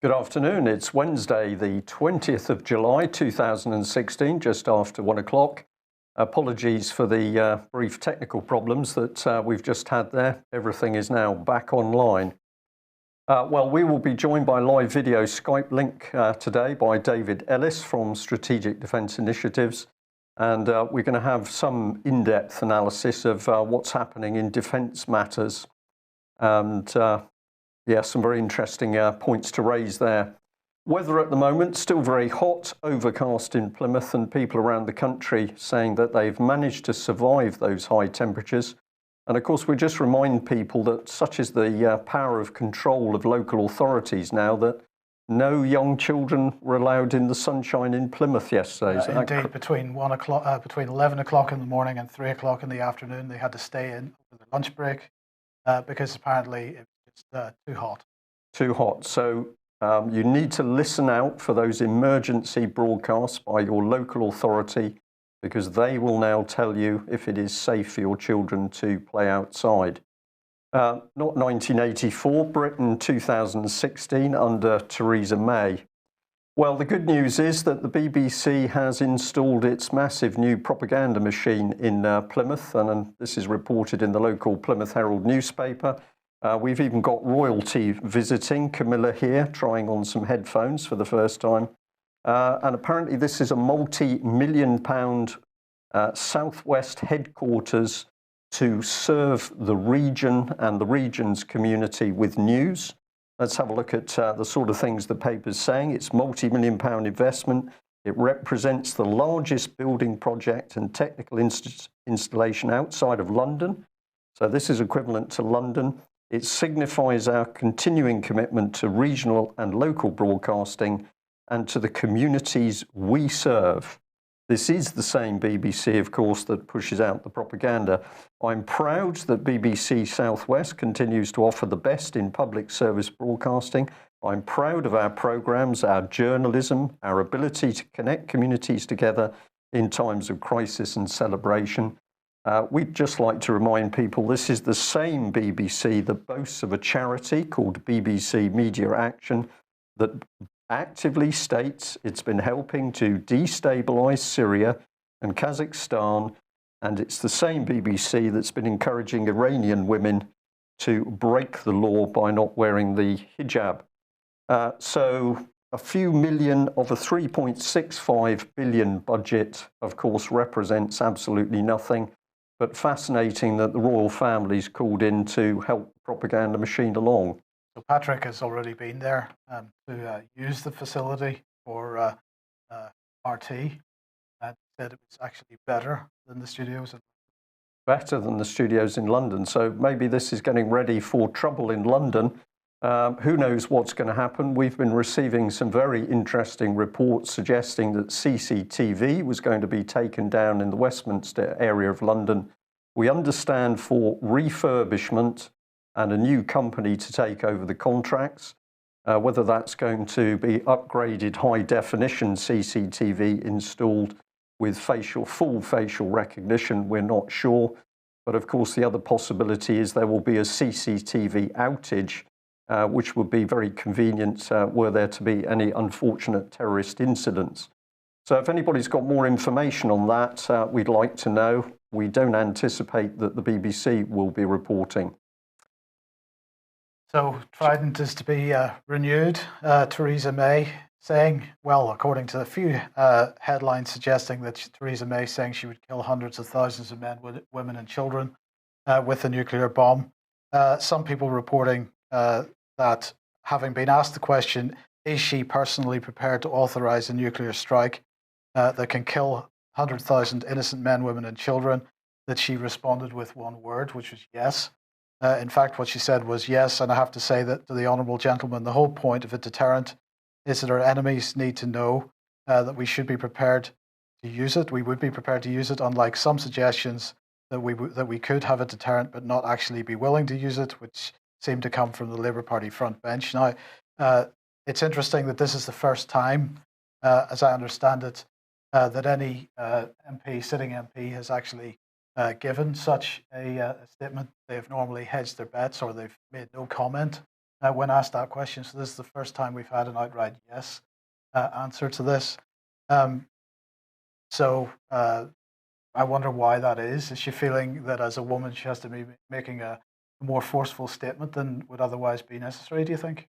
Good afternoon. It's Wednesday, the 20th of July, 2016, just after 1 o'clock. Apologies for the brief technical problems that we've just had there. Everything is now back online. We will be joined by live video Skype link today by David Ellis from Strategic Defence Initiatives. And we're going to have some in-depth analysis of what's happening in defence matters. And yeah, some very interesting points to raise there. Weather at the moment, still very hot, overcast in Plymouth, and people around the country saying that they've managed to survive those high temperatures. And of course, we just remind people that such is the power of control of local authorities now that no young children were allowed in the sunshine in Plymouth yesterday. Indeed, between 1 o'clock, between 11 o'clock in the morning and 3 o'clock in the afternoon, they had to stay in for the lunch break because apparently it was too hot. Too hot. So you need to listen out for those emergency broadcasts by your local authority, because they will now tell you if it is safe for your children to play outside. Not 1984, Britain 2016 under Theresa May. Well, the good news is that the BBC has installed its massive new propaganda machine in Plymouth, and this is reported in the local Plymouth Herald newspaper. We've even got royalty visiting, Camilla here, trying on some headphones for the first time. And apparently this is a multi-million-pound Southwest headquarters to serve the region and the region's community with news. Let's have a look at the sort of things the paper's saying. It's multi-million-pound investment. It represents the largest building project and technical installation outside of London. So this is equivalent to London. It signifies our continuing commitment to regional and local broadcasting and to the communities we serve. This is the same BBC, of course, that pushes out the propaganda. I'm proud that BBC Southwest continues to offer the best in public service broadcasting. I'm proud of our programmes, our journalism, our ability to connect communities together in times of crisis and celebration. We'd just like to remind people this is the same BBC that boasts of a charity called BBC Media Action that actively states it's been helping to destabilise Syria and Kazakhstan, and it's the same BBC that's been encouraging Iranian women to break the law by not wearing the hijab. So a few million of a 3.65 billion budget, of course, represents absolutely nothing. But fascinating that the royal family's called in to help the propaganda machine along. So Patrick has already been there to use the facility for RT, and said it was actually better than the studios. Better than the studios in London. So maybe this is getting ready for trouble in London. Who knows what's going to happen? We've been receiving some very interesting reports suggesting that CCTV was going to be taken down in the Westminster area of London. We understand for refurbishment and a new company to take over the contracts. Whether that's going to be upgraded high definition CCTV installed with full facial recognition, we're not sure. But of course, the other possibility is there will be a CCTV outage, which would be very convenient were there to be any unfortunate terrorist incidents. So if anybody's got more information on that, we'd like to know. We don't anticipate that the BBC will be reporting. So Trident is to be renewed. Theresa May saying, well, according to a few headlines suggesting that Theresa May saying she would kill hundreds of thousands of men, women and children with a nuclear bomb. Some people reporting that having been asked the question, is she personally prepared to authorize a nuclear strike that can kill 100,000 innocent men, women and children, that she responded with one word, which was yes. In fact, what she said was yes, and I have to say that to the honourable gentleman, the whole point of a deterrent is that our enemies need to know that we should be prepared to use it. We would be prepared to use it, unlike some suggestions that we could have a deterrent but not actually be willing to use it, which seem to come from the Labour Party front bench. Now, it's interesting that this is the first time, as I understand it, that any sitting MP has actually given such a statement. They've normally hedged their bets, or they've made no comment when asked that question. So this is the first time we've had an outright yes answer to this. So I wonder why that is. Is she feeling that as a woman she has to be making a more forceful statement than would otherwise be necessary, do you think?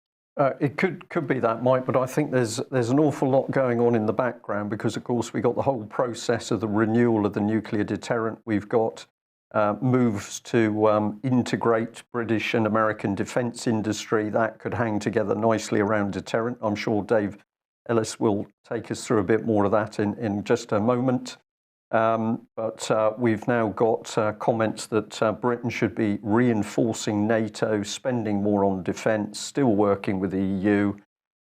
It could be that, Mike, but I think there's an awful lot going on in the background because, of course, we got the whole process of the renewal of the nuclear deterrent. We've got moves to integrate British and American defence industry that could hang together nicely around deterrent. I'm sure Dave Ellis will take us through a bit more of that in just a moment. But we've now got comments that Britain should be reinforcing NATO, spending more on defence, still working with the EU.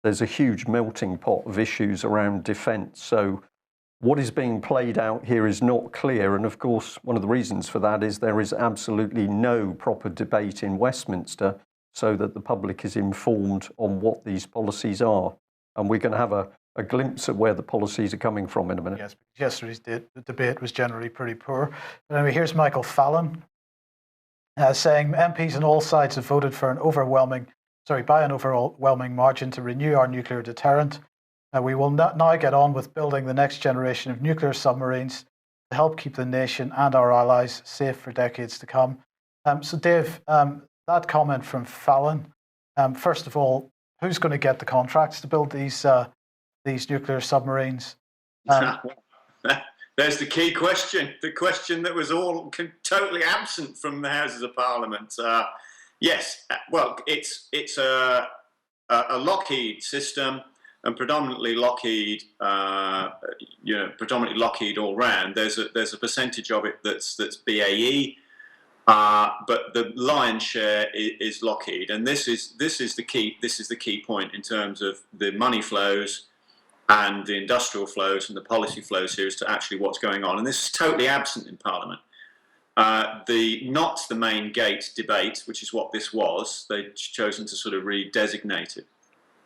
There's a huge melting pot of issues around defence. So what is being played out here is not clear. And of course, one of the reasons for that is there is absolutely no proper debate in Westminster so that the public is informed on what these policies are. And we're going to have a glimpse of where the policies are coming from in a minute. Yes, yesterday's debate was generally pretty poor. But anyway, here's Michael Fallon saying MPs on all sides have voted for by an overwhelming margin to renew our nuclear deterrent. We will now get on with building the next generation of nuclear submarines to help keep the nation and our allies safe for decades to come. So Dave, that comment from Fallon, first of all, who's going to get the contracts to build these nuclear submarines? There's the key question, the question that was all totally absent from the Houses of Parliament. Yes, well, it's a Lockheed system, and predominantly Lockheed, predominantly Lockheed all round. There's a percentage of it that's BAE, but the lion's share is Lockheed, and this is the key point in terms of the money flows and the industrial flows and the policy flows here as to actually what's going on. And this is totally absent in Parliament. Not the main gate debate, which is what this was, they'd chosen to sort of redesignate it.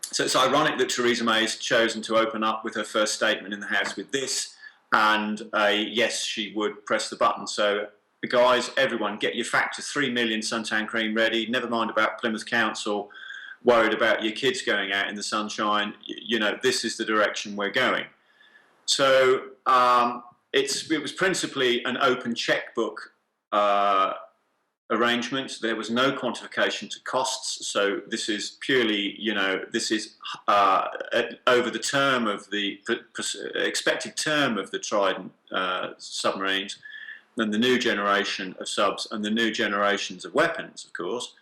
So it's ironic that Theresa May has chosen to open up with her first statement in the House with this, and yes, she would press the button. So guys, everyone, get your Factor 3 million suntan cream ready, never mind about Plymouth Council, worried about your kids going out in the sunshine. This is the direction we're going. So it was principally an open checkbook arrangement. There was no quantification to costs. So this is purely, this is over the term of the expected term of the Trident submarines, and the new generation of subs and the new generations of weapons, of course.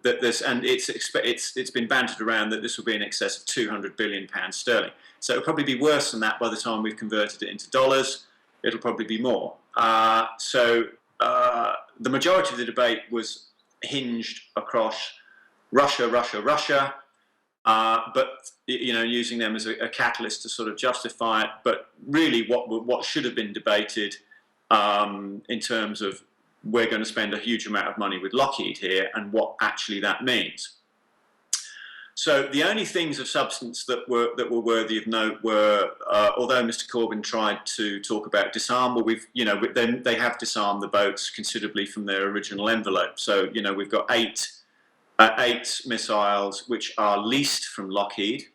It's been bantered around that this will be in excess of £200 billion sterling. So it'll probably be worse than that by the time we've converted it into dollars. It'll probably be more. The majority of the debate was hinged across Russia, but using them as a catalyst to sort of justify it. But really, what should have been debated in terms of we're going to spend a huge amount of money with Lockheed here and what actually that means. So the only things of substance that were worthy of note were, although Mr. Corbyn tried to talk about disarm, well, they have disarmed the boats considerably from their original envelope. So we've got eight missiles which are leased from Lockheed,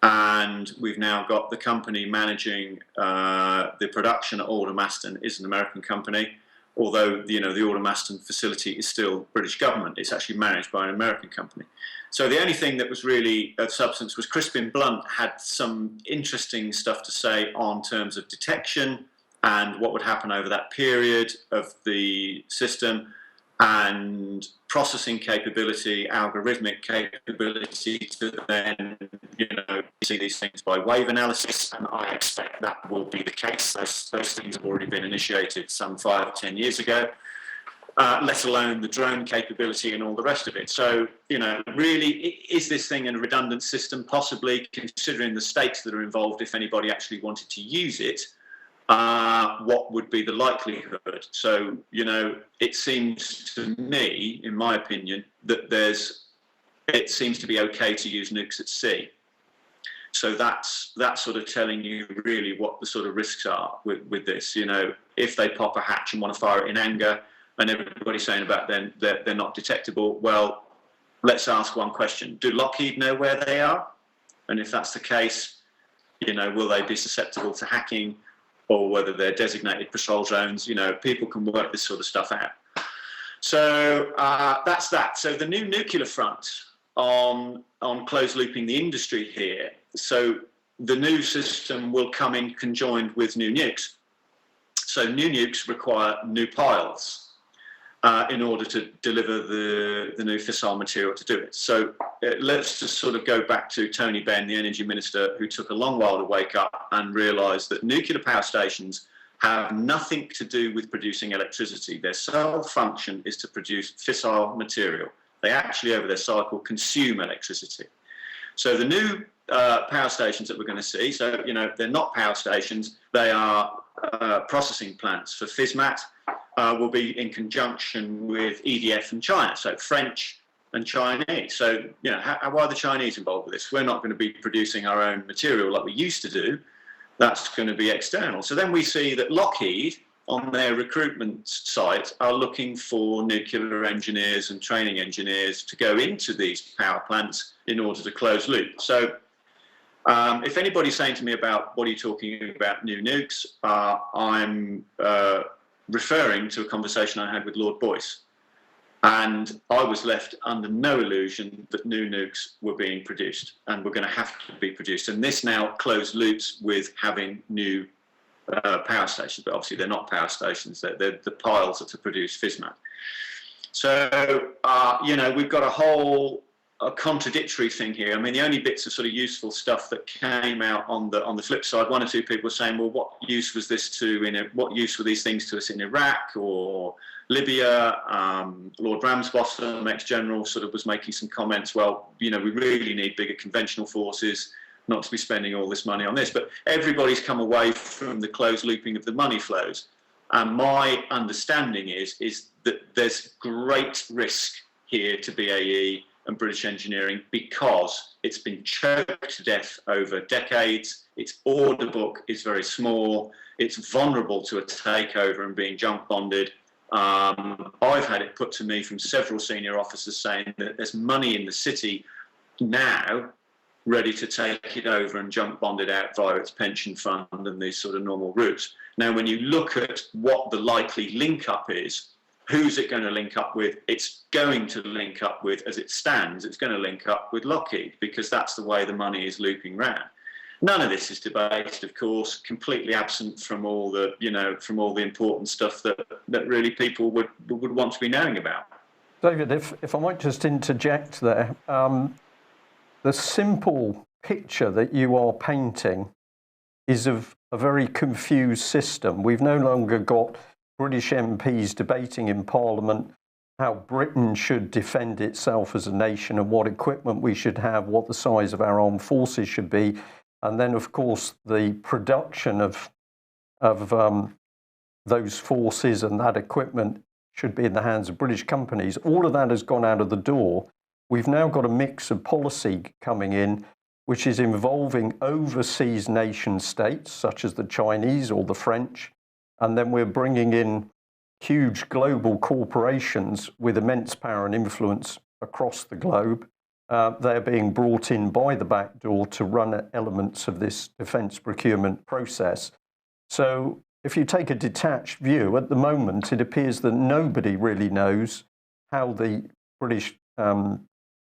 and we've now got the company managing the production at Aldermaston is an American company. Although the Aldermaston facility is still British government, it's actually managed by an American company. So the only thing that was really of substance was Crispin Blunt had some interesting stuff to say on terms of detection and what would happen over that period of the system, and processing capability, algorithmic capability to then, see these things by wave analysis, and I expect that will be the case. Those things have already been initiated some 5 or 10 years ago, let alone the drone capability and all the rest of it. So, really, is this thing a redundant system? Possibly, considering the stakes that are involved if anybody actually wanted to use it. What would be the likelihood? So, it seems to me, in my opinion, that it seems to be okay to use nukes at sea. So that's sort of telling you really what the sort of risks are with this. If they pop a hatch and want to fire it in anger, and everybody's saying about them they're not detectable, well, let's ask one question. Do Lockheed know where they are? And if that's the case, will they be susceptible to hacking, or whether they're designated patrol zones? People can work this sort of stuff out. So that's that. So the new nuclear front on closed looping the industry here. So the new system will come in conjoined with new nukes. So new nukes require new piles in order to deliver the new fissile material to do it. So let's just sort of go back to Tony Benn, the energy minister, who took a long while to wake up and realise that nuclear power stations have nothing to do with producing electricity. Their sole function is to produce fissile material. They actually, over their cycle, consume electricity. So the new power stations that we're going to see, so, they're not power stations, they are processing plants for FISMAT, will be in conjunction with EDF and China, so French and Chinese. So, why are the Chinese involved with this? We're not going to be producing our own material like we used to do. That's going to be external. So then we see that Lockheed, on their recruitment site, are looking for nuclear engineers and training engineers to go into these power plants in order to close loop. So if anybody's saying to me about what are you talking about new nukes, I'm referring to a conversation I had with Lord Boyce. And I was left under no illusion that new nukes were being produced and were going to have to be produced. And this now closed loops with having new power stations, but obviously they're not power stations, they're the piles that to produce FISMAT. So, we've got a whole contradictory thing here. I mean, the only bits of sort of useful stuff that came out on the flip side, one or two people were saying, well, what use was this what use were these things to us in Iraq or Libya? Lord Ramsbottom, ex-general, sort of was making some comments, well, we really need bigger conventional forces, not to be spending all this money on this. But everybody's come away from the closed looping of the money flows. And my understanding is that there's great risk here to BAE and British engineering because it's been choked to death over decades. Its order book is very small. It's vulnerable to a takeover and being junk bonded. I've had it put to me from several senior officers saying that there's money in the city now ready to take it over and junk bond it out via its pension fund and these sort of normal routes. Now, when you look at what the likely link up is, who's it going to link up with? It's going to link up with, as it stands, it's going to link up with Lockheed because that's the way the money is looping round. None of this is debated, of course, completely absent from all the, from all the important stuff that really people would want to be knowing about. David, if I might just interject there, the simple picture that you are painting is of a very confused system. We've no longer got British MPs debating in Parliament how Britain should defend itself as a nation and what equipment we should have, what the size of our armed forces should be. And then, of course, the production of those forces and that equipment should be in the hands of British companies. All of that has gone out of the door. We've now got a mix of policy coming in, which is involving overseas nation states, such as the Chinese or the French. And then we're bringing in huge global corporations with immense power and influence across the globe. They're being brought in by the back door to run elements of this defence procurement process. So if you take a detached view, at the moment, it appears that nobody really knows how the British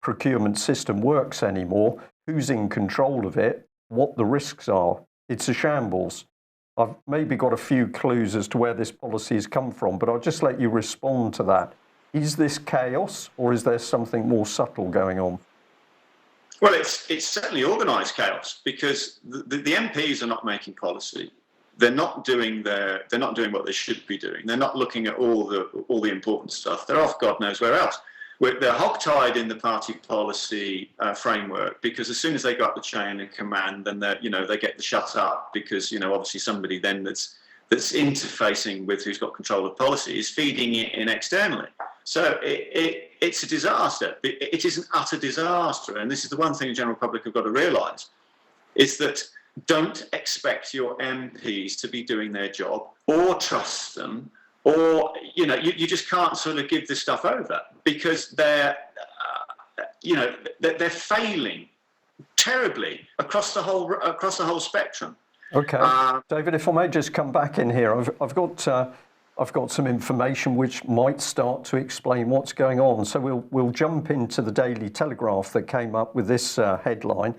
procurement system works anymore, who's in control of it, what the risks are. It's a shambles. I've maybe got a few clues as to where this policy has come from, but I'll just let you respond to that. Is this chaos, or is there something more subtle going on? Well, it's certainly organised chaos because the MPs are not making policy. They're not doing what they should be doing. They're not looking at all the important stuff. They're off God knows where else. They're hogtied in the party policy framework because as soon as they go up the chain of command, then they get the shut up because obviously somebody then that's interfacing with who's got control of policy is feeding it in externally. So it's a disaster. It is an utter disaster, and this is the one thing the general public have got to realise is that don't expect your MPs to be doing their job or trust them. Or, you just can't sort of give this stuff over because they're, they're failing terribly across the whole spectrum. Okay, David, if I may just come back in here, I've got some information which might start to explain what's going on. So we'll jump into the Daily Telegraph that came up with this headline.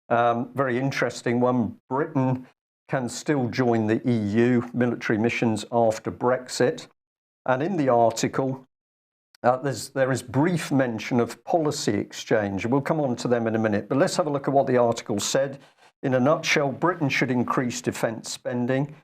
Very interesting one. Britain can still join the EU military missions after Brexit. And in the article, there is brief mention of policy exchange. We'll come on to them in a minute, but let's have a look at what the article said. In a nutshell, Britain should increase defence spending.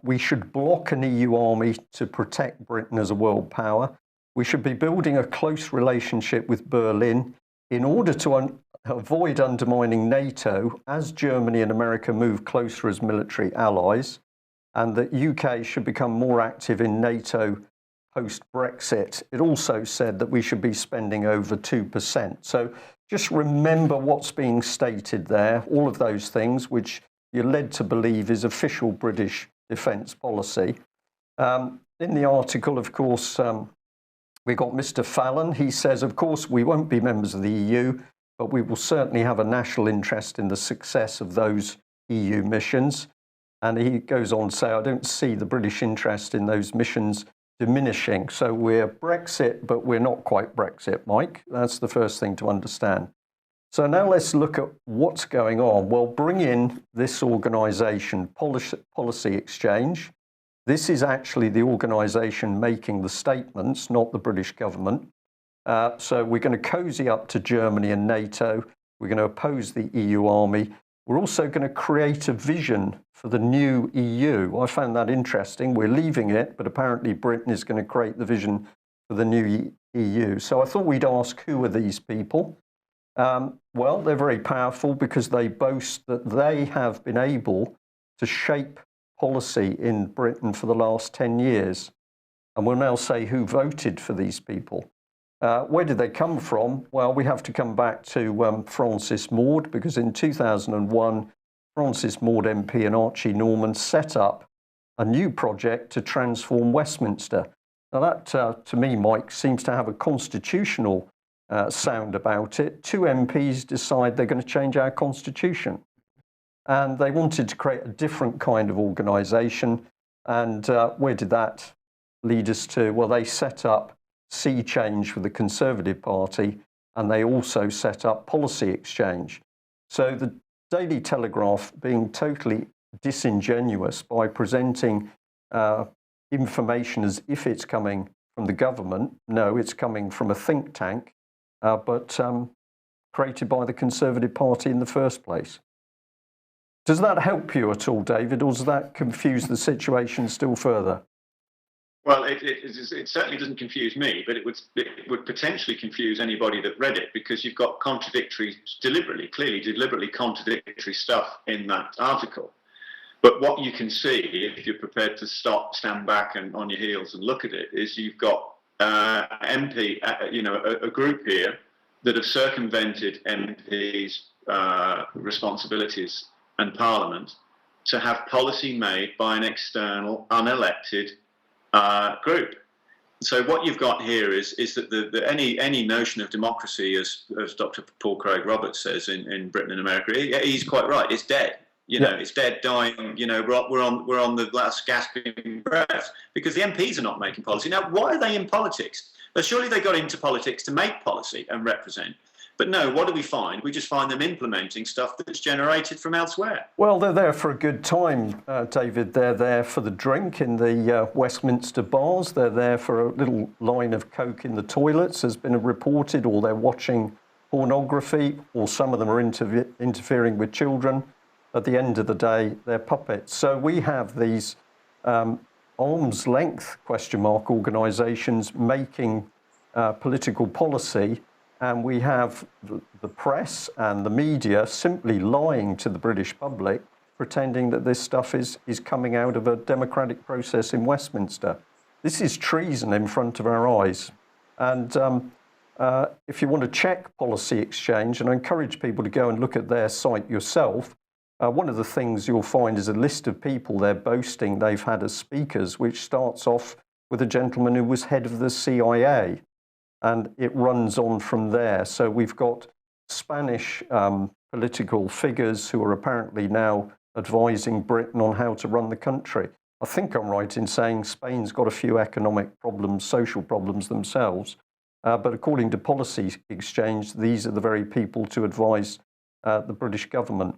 We should block an EU army to protect Britain as a world power. We should be building a close relationship with Berlin in order to avoid undermining NATO as Germany and America move closer as military allies, and that UK should become more active in NATO post-Brexit. It also said that we should be spending over 2%. So just remember what's being stated there, all of those things which you're led to believe is official British defence policy. In the article, of course, we got Mr. Fallon. He says, of course, we won't be members of the EU, but we will certainly have a national interest in the success of those EU missions. And he goes on to say, I don't see the British interest in those missions diminishing. So we're Brexit, but we're not quite Brexit, Mike. That's the first thing to understand. So now let's look at what's going on. Well, bring in this organisation, Policy Exchange. This is actually the organisation making the statements, not the British government. So we're going to cozy up to Germany and NATO. We're going to oppose the EU army. We're also going to create a vision for the new EU. I found that interesting. We're leaving it, but apparently Britain is going to create the vision for the new EU. So I thought we'd ask, who are these people? Well, they're very powerful because they boast that they have been able to shape policy in Britain for the last 10 years. And we'll now say who voted for these people. Where did they come from? Well, we have to come back to Francis Maude, because in 2001, Francis Maude MP and Archie Norman set up a new project to transform Westminster. Now that, to me, Mike, seems to have a constitutional sound about it. Two MPs decide they're going to change our constitution. And they wanted to create a different kind of organisation. And where did that lead us to? Well, they set up Sea Change for the Conservative Party, and they also set up Policy Exchange. So the Daily Telegraph being totally disingenuous by presenting information as if it's coming from the government. No, it's coming from a think tank, but created by the Conservative Party in the first place. Does that help you at all, David, or does that confuse the situation still further? Well, it certainly doesn't confuse me, but it would potentially confuse anybody that read it, because you've got clearly deliberately contradictory stuff in that article. But what you can see, if you're prepared to stand back and on your heels and look at it, is you've got a group here that have circumvented MPs' responsibilities and Parliament to have policy made by an external, unelected group. So what you've got here is that any notion of democracy, as Dr. Paul Craig Roberts says in Britain and America, he's quite right. It's dead. It's dead, dying. We're on the last gasping breath because the MPs are not making policy. Now, why are they in politics? Well, surely they got into politics to make policy and represent. But no, what do we find? We just find them implementing stuff that's generated from elsewhere. Well, they're there for a good time, David. They're there for the drink in the Westminster bars. They're there for a little line of coke in the toilets, has been reported, or they're watching pornography, or some of them are interfering with children. At the end of the day, they're puppets. So we have these arm's length organisations making political policy. And we have the press and the media simply lying to the British public, pretending that this stuff is coming out of a democratic process in Westminster. This is treason in front of our eyes. And if you want to check Policy Exchange, and I encourage people to go and look at their site yourself, one of the things you'll find is a list of people they're boasting they've had as speakers, which starts off with a gentleman who was head of the CIA. and it runs on from there. So we've got Spanish political figures who are apparently now advising Britain on how to run the country. I think I'm right in saying Spain's got a few economic problems, social problems themselves, but according to Policy Exchange, these are the very people to advise the British government.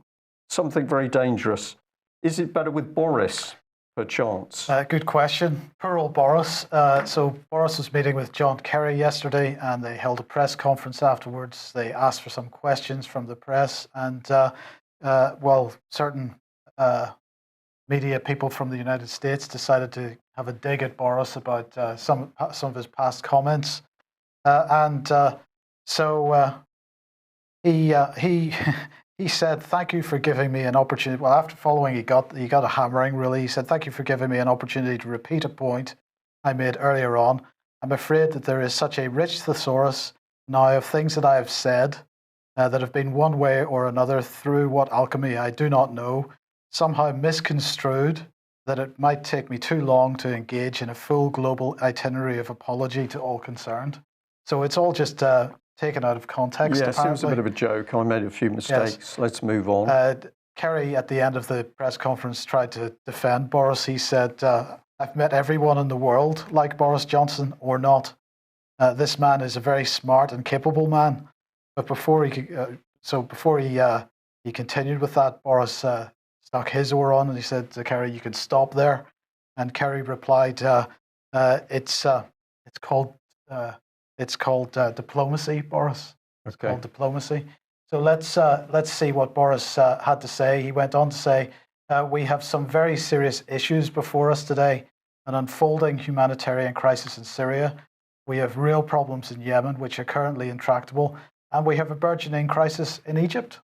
Something very dangerous. Is it better with Boris, perchance? Good question. Poor old Boris. So Boris was meeting with John Kerry yesterday, and they held a press conference afterwards. They asked for some questions from the press, and certain media people from the United States decided to have a dig at Boris about some of his past comments, he said, "Thank you for giving me an opportunity." Well, after following, he got a hammering. Really, he said, "Thank you for giving me an opportunity to repeat a point I made earlier on. I'm afraid that there is such a rich thesaurus now of things that I have said that have been one way or another through what alchemy I do not know, somehow misconstrued, that it might take me too long to engage in a full global itinerary of apology to all concerned." So it's all just taken out of context. Yes, it was a bit of a joke. I made a few mistakes. Yes. Let's move on. Kerry, at the end of the press conference, tried to defend Boris. He said, "I've met everyone in the world like Boris Johnson or not. This man is a very smart and capable man." But before he continued with that, Boris stuck his oar on and he said to Kerry, "You can stop there." And Kerry replied, "It's called diplomacy, Boris. It's called diplomacy." So let's see what Boris had to say. He went on to say, "We have some very serious issues before us today: an unfolding humanitarian crisis in Syria. We have real problems in Yemen, which are currently intractable, and we have a burgeoning crisis in Egypt."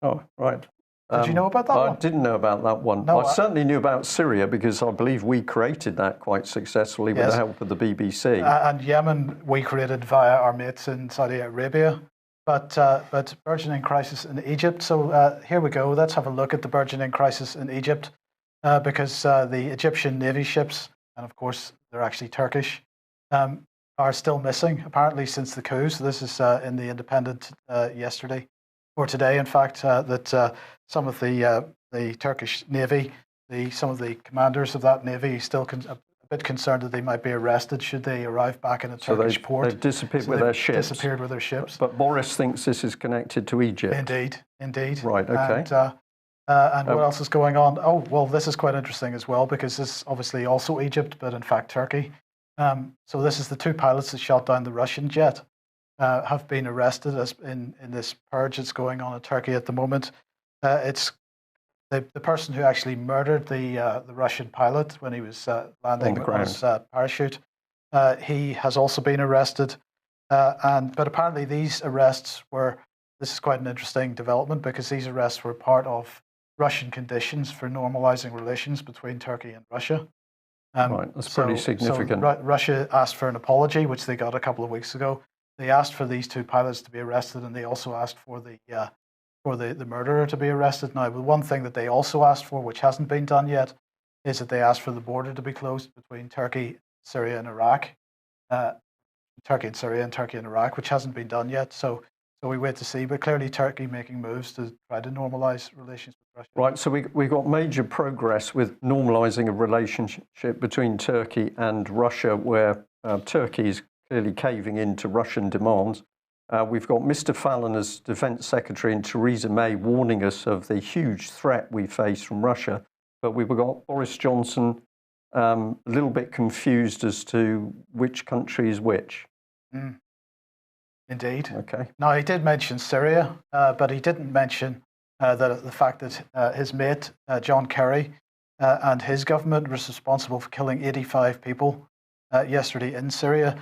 Oh, right. Did you know about that one? I didn't know about that one. No, I certainly knew about Syria because I believe we created that quite successfully with the help of the BBC. And Yemen we created via our mates in Saudi Arabia. But burgeoning crisis in Egypt. So here we go. Let's have a look at the burgeoning crisis in Egypt because the Egyptian Navy ships, and of course they're actually Turkish, are still missing apparently since the coup. So this is in the Independent yesterday. Or today, in fact, that some of the Turkish Navy, some of the commanders of that Navy, still a bit concerned that they might be arrested should they arrive back in a Turkish port. They've disappeared with their ships. Disappeared with their ships. But Boris thinks this is connected to Egypt. Indeed. Right. Okay. And what else is going on? Oh, well, this is quite interesting as well because this is obviously also Egypt, but in fact Turkey. So this is the two pilots that shot down the Russian jet. Have been arrested in this purge that's going on in Turkey at the moment. It's the person who actually murdered the Russian pilot when he was landing on his parachute. He has also been arrested, but apparently these arrests were. This is quite an interesting development because these arrests were part of Russian conditions for normalizing relations between Turkey and Russia. Right, that's pretty significant. So Russia asked for an apology, which they got a couple of weeks ago. They asked for these two pilots to be arrested, and they also asked for the murderer to be arrested. Now, the one thing that they also asked for, which hasn't been done yet, is that they asked for the border to be closed between Turkey, Syria, and Iraq. Turkey and Iraq, which hasn't been done yet. So we wait to see. But clearly, Turkey making moves to try to normalize relations with Russia. Right. So we got major progress with normalizing a relationship between Turkey and Russia, where Turkey is clearly caving into Russian demands. We've got Mr. Fallon as Defence Secretary and Theresa May warning us of the huge threat we face from Russia. But we've got Boris Johnson a little bit confused as to which country is which. Indeed. Okay. Now, he did mention Syria, but he didn't mention the fact that his mate, John Kerry, and his government was responsible for killing 85 people yesterday in Syria.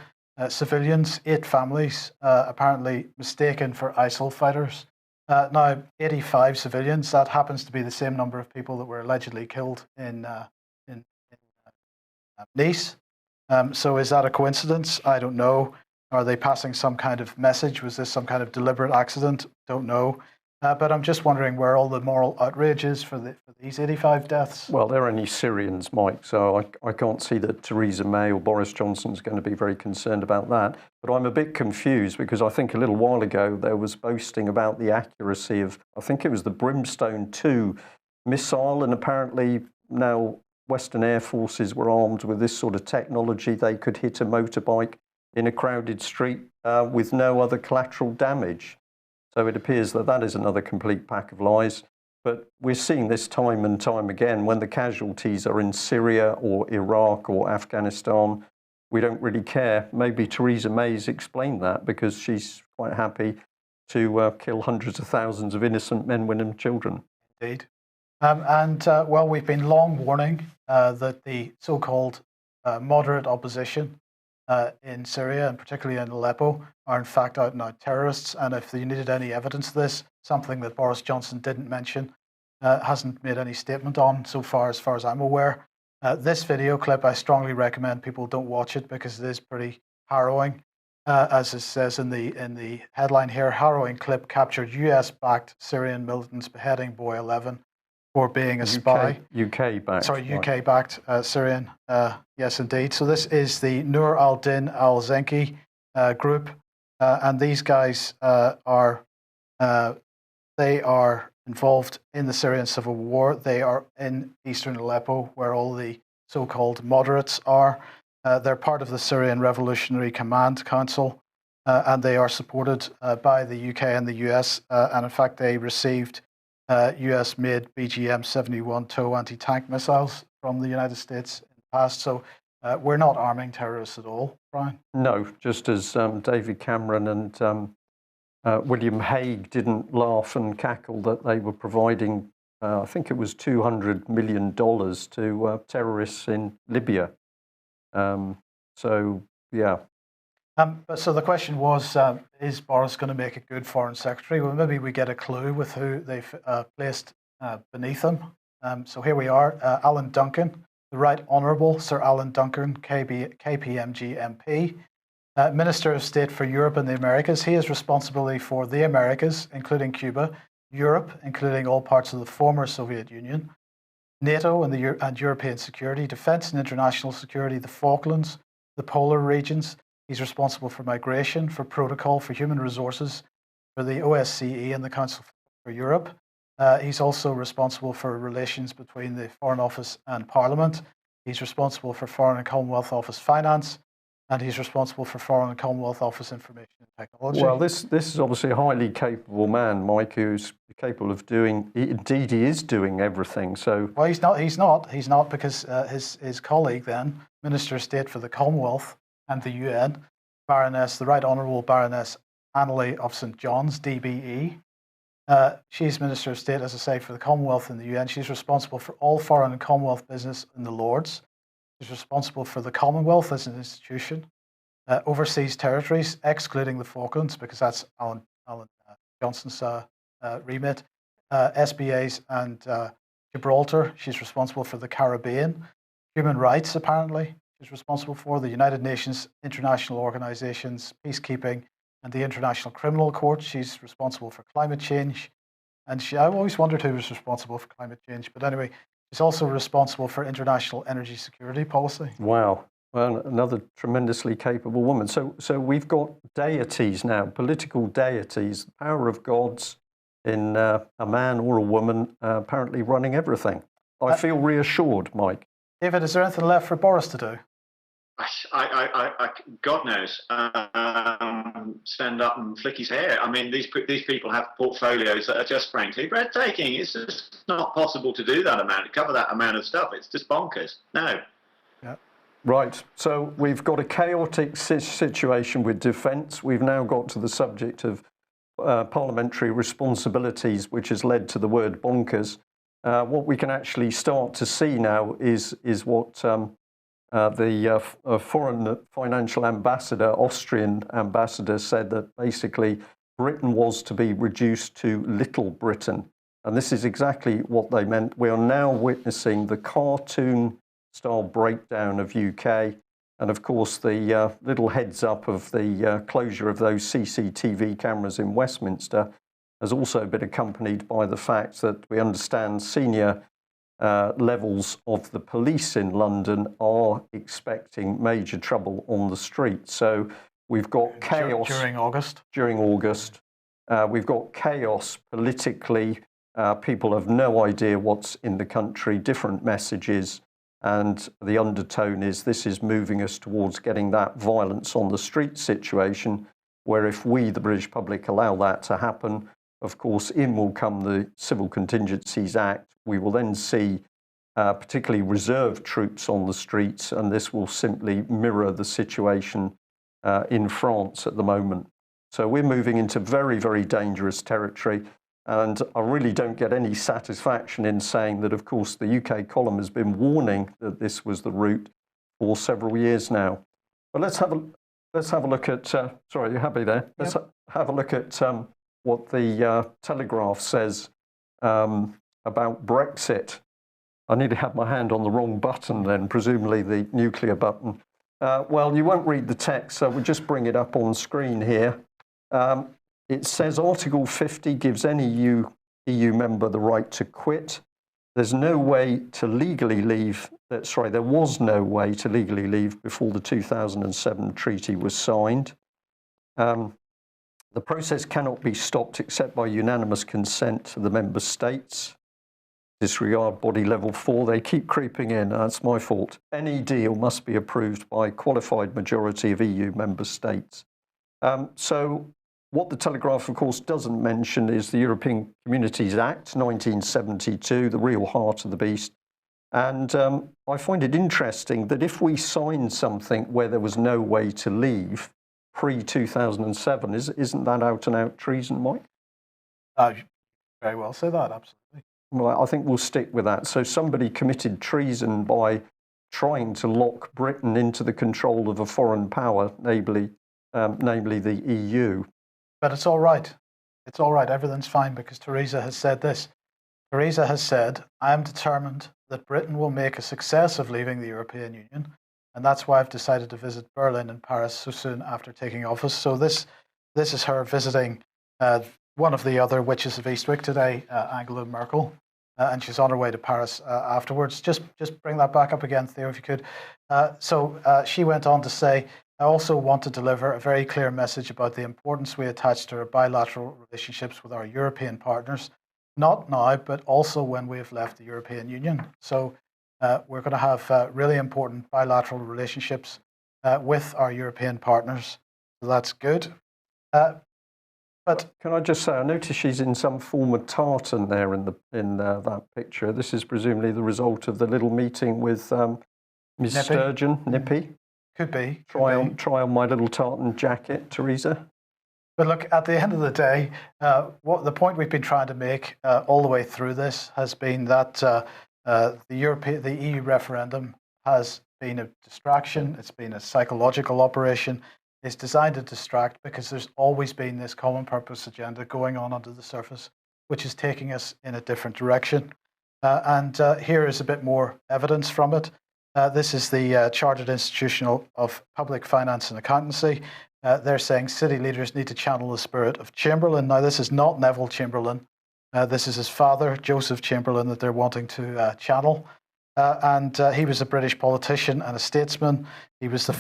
Civilians, 8 families, apparently mistaken for ISIL fighters. Now, 85 civilians, that happens to be the same number of people that were allegedly killed in Nice. So is that a coincidence? I don't know. Are they passing some kind of message? Was this some kind of deliberate accident? Don't know. But I'm just wondering where all the moral outrage is for these 85 deaths. Well, they're only Syrians, Mike, so I can't see that Theresa May or Boris Johnson's going to be very concerned about that. But I'm a bit confused because I think a little while ago there was boasting about the accuracy of, I think it was the Brimstone 2 missile, and apparently now Western Air Forces were armed with this sort of technology. They could hit a motorbike in a crowded street with no other collateral damage. So it appears that that is another complete pack of lies. But we're seeing this time and time again when the casualties are in Syria or Iraq or Afghanistan. We don't really care. Maybe Theresa May's explained that because she's quite happy to kill hundreds of thousands of innocent men, women and children. Indeed. Well, we've been long warning that the so-called moderate opposition in Syria, and particularly in Aleppo, are in fact out and out terrorists. And if you needed any evidence of this, something that Boris Johnson didn't mention, hasn't made any statement on so far as I'm aware. This video clip, I strongly recommend people don't watch it because it is pretty harrowing. As it says in the headline here, harrowing clip captured US-backed Syrian militants beheading boy 11 for being a spy. UK-backed. Sorry, UK-backed Syrian. Yes, indeed. So this is the Nur al-Din al-Zenki group, and these guys are involved in the Syrian civil war. They are in eastern Aleppo, where all the so-called moderates are. They're part of the Syrian Revolutionary Command Council, and they are supported by the UK and the US. And in fact, they received US-made BGM-71 TOW anti-tank missiles from the United States in the past. So we're not arming terrorists at all, Brian. No, just as David Cameron and William Hague didn't laugh and cackle that they were providing, I think it was $200 million to terrorists in Libya. So, yeah. So the question was, is Boris going to make a good foreign secretary? Well, maybe we get a clue with who they've placed beneath him. So here we are, Alan Duncan, the Right Honourable Sir Alan Duncan, KPMG MP, Minister of State for Europe and the Americas. He has responsibility for the Americas, including Cuba, Europe, including all parts of the former Soviet Union, NATO and European security, defence and international security, the Falklands, the polar regions. He's responsible for migration, for protocol, for human resources, for the OSCE and the Council for Europe. He's also responsible for relations between the Foreign Office and Parliament. He's responsible for Foreign and Commonwealth Office Finance, and he's responsible for Foreign and Commonwealth Office Information and Technology. Well, this is obviously a highly capable man, Mike, who's capable of doing, indeed he is doing everything. So, well, he's not because his colleague then, Minister of State for the Commonwealth and the UN, the Right Honourable Baroness Annalie of St John's, DBE. She's Minister of State, as I say, for the Commonwealth and the UN. She's responsible for all foreign and Commonwealth business in the Lords. She's responsible for the Commonwealth as an institution, overseas territories, excluding the Falklands, because that's Alan Johnson's remit, SBAs and Gibraltar. She's responsible for the Caribbean, human rights, apparently. She's responsible for the United Nations, international organizations, peacekeeping, and the International Criminal Court. She's responsible for climate change. And I've always wondered who was responsible for climate change. But anyway, she's also responsible for international energy security policy. Wow. Well, another tremendously capable woman. So we've got deities now, political deities, the power of gods in a man or a woman apparently running everything. I feel reassured, Mike. David, is there anything left for Boris to do? God knows, stand up and flick his hair. I mean, these people have portfolios that are just frankly breathtaking. It's just not possible to do that amount, cover that amount of stuff. It's just bonkers. No. Yeah. Right. So we've got a chaotic situation with defence. We've now got to the subject of parliamentary responsibilities, which has led to the word bonkers. What we can actually start to see now is what the foreign financial ambassador, Austrian ambassador, said that basically Britain was to be reduced to Little Britain. And this is exactly what they meant. We are now witnessing the cartoon-style breakdown of UK. And of course, the little heads up of the closure of those CCTV cameras in Westminster has also been accompanied by the fact that we understand senior levels of the police in London are expecting major trouble on the street. So we've got chaos during August. During August, we've got chaos politically. People have no idea what's in the country, different messages, and the undertone is this is moving us towards getting that violence on the street situation, where if we, the British public, allow that to happen, of course, in will come the Civil Contingencies Act. We will then see particularly reserve troops on the streets, and this will simply mirror the situation in France at the moment. So we're moving into very, very dangerous territory. And I really don't get any satisfaction in saying that, of course, the UK column has been warning that this was the route for several years now. But let's have a look at, sorry, you happy there? Yep. Let's have a look at what the Telegraph says about Brexit. I need to have my hand on the wrong button then, presumably the nuclear button. Well, you won't read the text, so we'll just bring it up on screen here. It says Article 50 gives any EU member the right to quit. There's no way to legally leave. There was no way to legally leave before the 2007 treaty was signed. The process cannot be stopped except by unanimous consent of the member states. Disregard body level 4, they keep creeping in, that's my fault. Any deal must be approved by a qualified majority of EU member states. So what the Telegraph, of course, doesn't mention is the European Communities Act, 1972, the real heart of the beast. And I find it interesting that if we signed something where there was no way to leave pre-2007, isn't that out-and-out treason, Mike? Very well say that, absolutely. Well, I think we'll stick with that. So somebody committed treason by trying to lock Britain into the control of a foreign power, namely the EU. But it's all right. It's all right. Everything's fine because Theresa has said this. Theresa has said, I am determined that Britain will make a success of leaving the European Union. And that's why I've decided to visit Berlin and Paris so soon after taking office. So this is her visiting one of the other witches of Eastwick today, Angela Merkel. And she's on her way to Paris afterwards. Just bring that back up again, Theo, if you could. So she went on to say, I also want to deliver a very clear message about the importance we attach to our bilateral relationships with our European partners, not now, but also when we have left the European Union. So we're going to have really important bilateral relationships with our European partners. So that's good. But can I just say, I notice she's in some form of tartan there in that picture. This is presumably the result of the little meeting with Ms. Nippy. Sturgeon, Nippy. Could be. Try on my little tartan jacket, Theresa. But look, at the end of the day, what the point we've been trying to make all the way through this has been that the EU referendum has been a distraction. It's been a psychological operation. It's designed to distract because there's always been this common purpose agenda going on under the surface, which is taking us in a different direction. And here is a bit more evidence from it. This is the Chartered Institution of Public Finance and Accountancy. They're saying city leaders need to channel the spirit of Chamberlain. Now, this is not Neville Chamberlain. This is his father, Joseph Chamberlain, that they're wanting to channel. And he was a British politician and a statesman. He was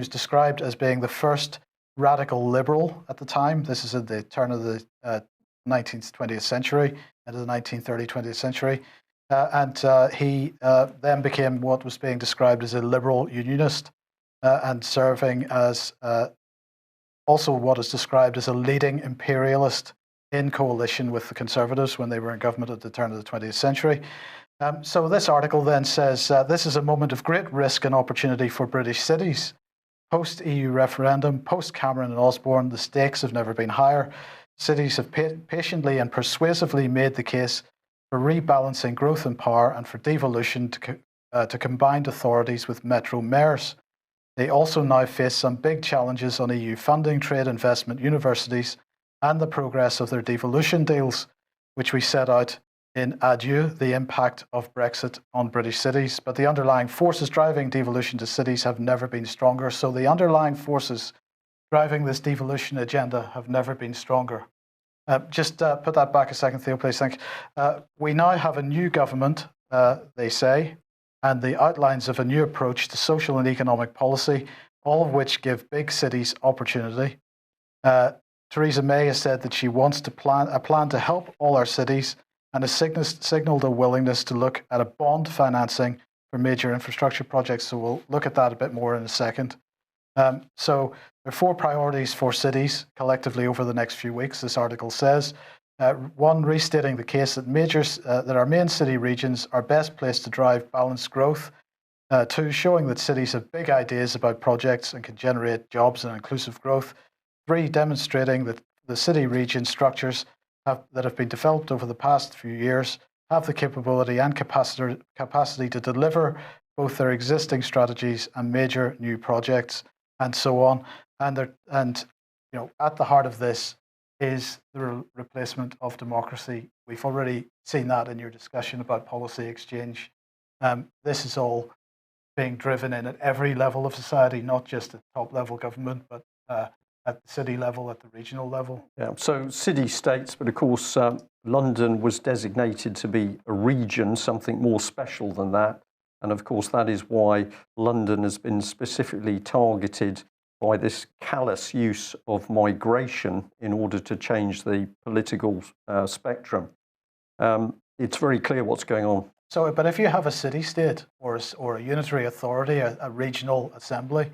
described as being the first radical liberal at the time. This is at the turn of the 19th, 20th century, into the 1930s, 20th century. And he then became what was being described as a liberal unionist and serving as also what is described as a leading imperialist in coalition with the Conservatives when they were in government at the turn of the 20th century. So this article then says, this is a moment of great risk and opportunity for British cities. Post-EU referendum, post-Cameron and Osborne, the stakes have never been higher. Cities have patiently and persuasively made the case for rebalancing growth and power and for devolution to combined authorities with metro mayors. They also now face some big challenges on EU funding, trade, investment, universities, and the progress of their devolution deals, which we set out in Adieu, the impact of Brexit on British cities. But the underlying forces driving devolution to cities have never been stronger. So the underlying forces driving this devolution agenda have never been stronger. Just put that back a second, Theo, please. Thank you. We now have a new government, they say, and the outlines of a new approach to social and economic policy, all of which give big cities opportunity. Theresa May has said that she wants to plan to help all our cities and has signalled a willingness to look at a bond financing for major infrastructure projects. So we'll look at that a bit more in a second. So there are 4 priorities for cities collectively over the next few weeks, this article says. 1, restating the case that our main city regions are best placed to drive balanced growth. 2, showing that cities have big ideas about projects and can generate jobs and inclusive growth. 3, demonstrating that the city region structures that have been developed over the past few years have the capability and capacity to deliver both their existing strategies and major new projects, and so on. And at the heart of this is the replacement of democracy. We've already seen that in your discussion about policy exchange. This is all being driven in at every level of society, not just at top level government, but at the city level, at the regional level. Yeah, so city-states, but of course London was designated to be a region, something more special than that. And of course that is why London has been specifically targeted by this callous use of migration in order to change the political spectrum. It's very clear what's going on. So, but if you have a city-state or a unitary authority, a regional assembly,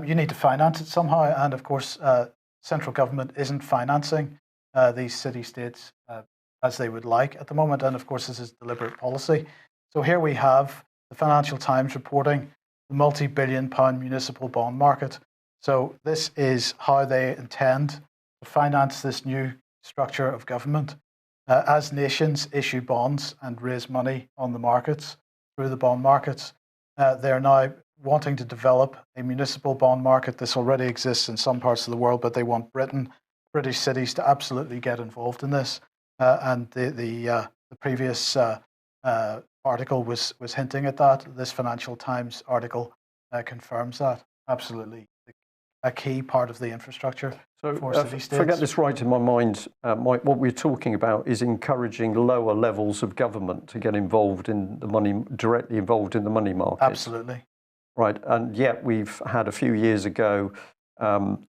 you need to finance it somehow. And of course, central government isn't financing these city-states as they would like at the moment. And of course, this is deliberate policy. So here we have the Financial Times reporting the multi-billion-pound municipal bond market. So this is how they intend to finance this new structure of government. As nations issue bonds and raise money on the markets through the bond markets, they're now wanting to develop a municipal bond market. This already exists in some parts of the world, but they want British cities to absolutely get involved in this. And the previous article was hinting at that. This Financial Times article confirms that absolutely a key part of the infrastructure for city-states. Forget this right in my mind. What we're talking about is encouraging lower levels of government to get involved in the money, directly involved in the money market. Absolutely. Right, and yet we've had a few years ago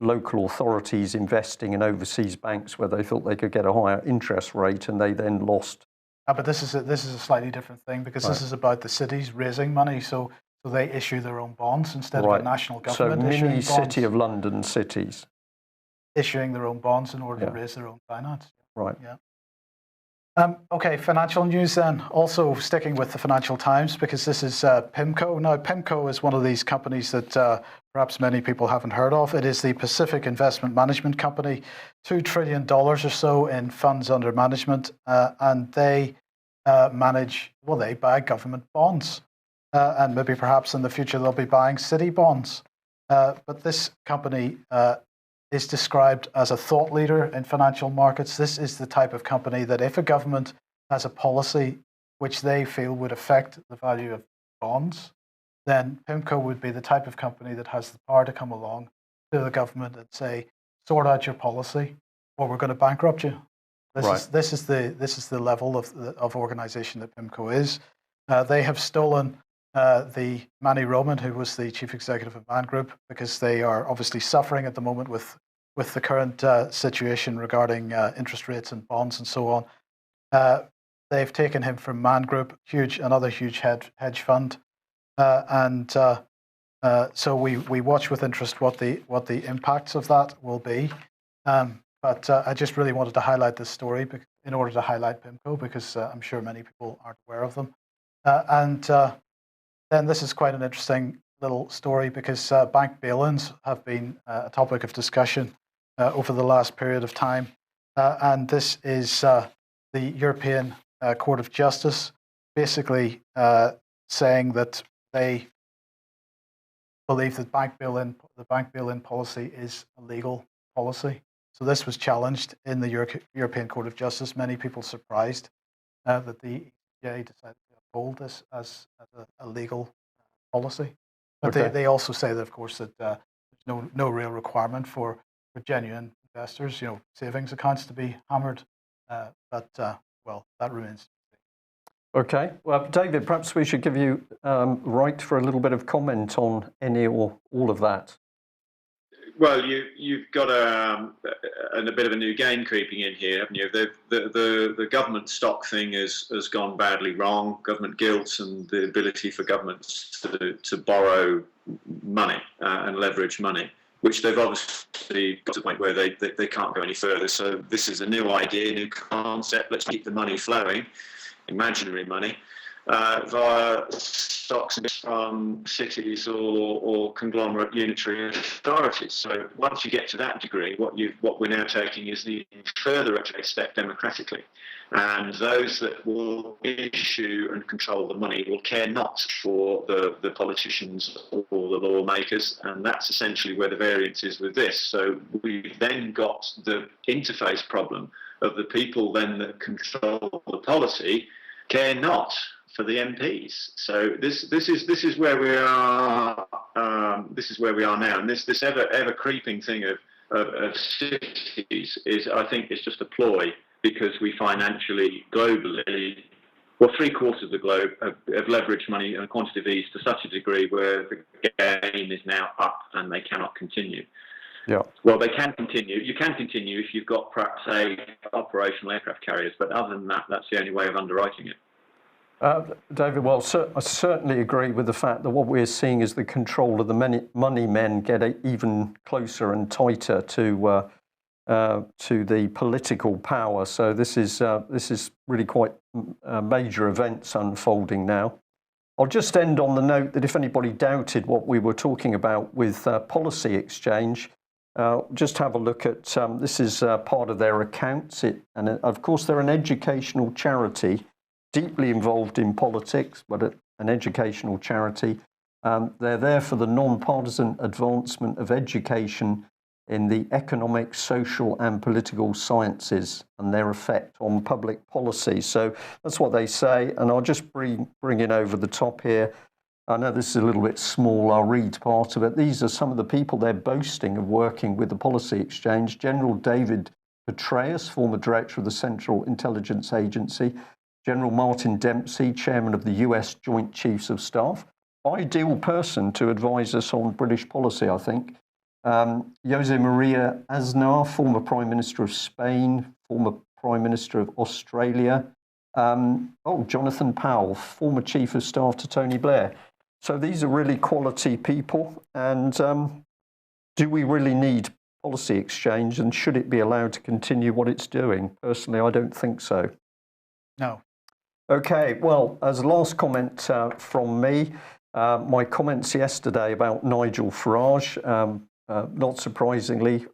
local authorities investing in overseas banks where they thought they could get a higher interest rate, and they then lost. But this is a slightly different thing, because this is about the cities raising money. So they issue their own bonds instead of a national government issuing bonds. So mini City of London cities issuing their own bonds in order to raise their own finance. Right. Yeah. Okay, financial news then. Also sticking with the Financial Times, because this is PIMCO. Now, PIMCO is one of these companies that perhaps many people haven't heard of. It is the Pacific Investment Management Company, $2 trillion or so in funds under management, and they they buy government bonds. And maybe perhaps in the future they'll be buying city bonds. But this company is described as a thought leader in financial markets. This is the type of company that if a government has a policy which they feel would affect the value of bonds, then PIMCO would be the type of company that has the power to come along to the government and say, sort out your policy or we're going to bankrupt you. This is the level of organization that PIMCO is. They have stolen the Manny Roman, who was the chief executive of Man Group, because they are obviously suffering at the moment with the current situation regarding interest rates and bonds and so on. They've taken him from Man Group, another huge hedge fund, and so we watch with interest what the impacts of that will be. But I just really wanted to highlight this story in order to highlight PIMCO, because I'm sure many people aren't aware of them. Then this is quite an interesting little story, because bank bail-ins have been a topic of discussion over the last period of time. And this is the European Court of Justice basically saying that they believe that the bank bail-in policy is a legal policy. So this was challenged in the European Court of Justice. Many people surprised that the ECJ decided to uphold this as a legal policy. But they also say that, of course, that there's no real requirement for genuine investors, savings accounts to be hammered. Well, that remains. Okay. Well, David, perhaps we should give you right for a little bit of comment on any or all of that. Well, you've got a bit of a new game creeping in here, haven't you? The government stock thing has gone badly wrong. Government gilts and the ability for governments to borrow money and leverage money, which they've obviously got to the point where they can't go any further. So this is a new idea, new concept. Let's keep the money flowing, imaginary money, via stocks from cities or conglomerate unitary authorities. So once you get to that degree, what we're now taking is the further step democratically. And those that will issue and control the money will care not for the politicians or the lawmakers, and that's essentially where the variance is with this. So we've then got the interface problem of the people then that control the policy care not for the MPs. So this is where we are. This is where we are now, and this ever creeping thing of cities is, I think, is just a ploy, because we financially, globally, well, 3/4 of the globe have leveraged money and quantitative ease to such a degree where the game is now up and they cannot continue. Yeah. Well, they can continue. You can continue if you've got perhaps operational aircraft carriers, but other than that, that's the only way of underwriting it. David, well, I certainly agree with the fact that what we're seeing is the control of the money men get even closer and tighter to the political power. So this is really quite major events unfolding now. I'll just end on the note that if anybody doubted what we were talking about with Policy Exchange, just have a look at this is part of their accounts. And of course, they're an educational charity, deeply involved in politics, but an educational charity. They're there for the non-partisan advancement of education in the economic, social and political sciences and their effect on public policy. So that's what they say. And I'll just bring it over the top here. I know this is a little bit small. I'll read part of it. These are some of the people they're boasting of working with the Policy Exchange. General David Petraeus, former director of the Central Intelligence Agency. General Martin Dempsey, chairman of the US Joint Chiefs of Staff. Ideal person to advise us on British policy, I think. Jose Maria Aznar, former Prime Minister of Spain, former Prime Minister of Australia. Jonathan Powell, former Chief of Staff to Tony Blair. So these are really quality people. And do we really need Policy Exchange, and should it be allowed to continue what it's doing? Personally, I don't think so. No. Okay, well, as a last comment from me, my comments yesterday about Nigel Farage, not surprisingly,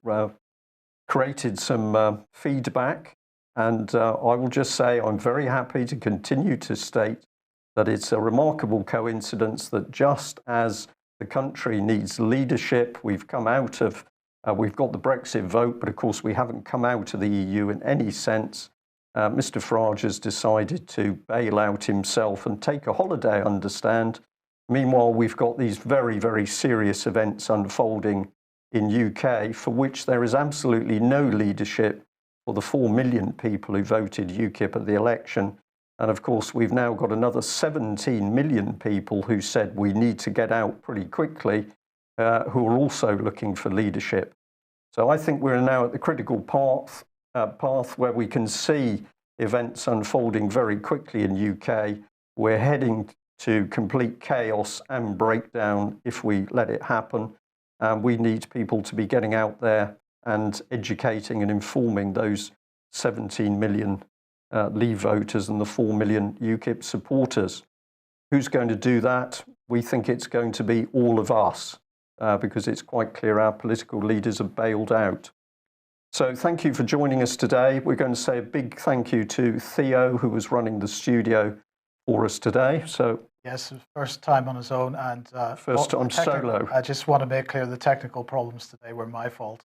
created some feedback. And I will just say I'm very happy to continue to state that it's a remarkable coincidence that just as the country needs leadership, we've come out of, we've got the Brexit vote, but of course we haven't come out of the EU in any sense. Mr. Farage has decided to bail out himself and take a holiday, I understand. Meanwhile, we've got these very, very serious events unfolding in UK for which there is absolutely no leadership for the 4 million people who voted UKIP at the election. And of course, we've now got another 17 million people who said we need to get out pretty quickly, who are also looking for leadership. So I think we're now at the critical path where we can see events unfolding very quickly in UK. We're heading to complete chaos and breakdown if we let it happen. And we need people to be getting out there and educating and informing those 17 million Leave voters and the 4 million UKIP supporters. Who's going to do that? We think it's going to be all of us because it's quite clear our political leaders are bailed out. So thank you for joining us today. We're going to say a big thank you to Theo, who was running the studio for us today. So yes, first time on his own, and first time solo. I just want to make clear the technical problems today were my fault.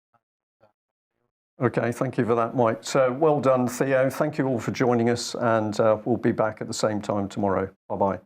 Okay, thank you for that, Mike. So well done, Theo. Thank you all for joining us, and we'll be back at the same time tomorrow. Bye-bye.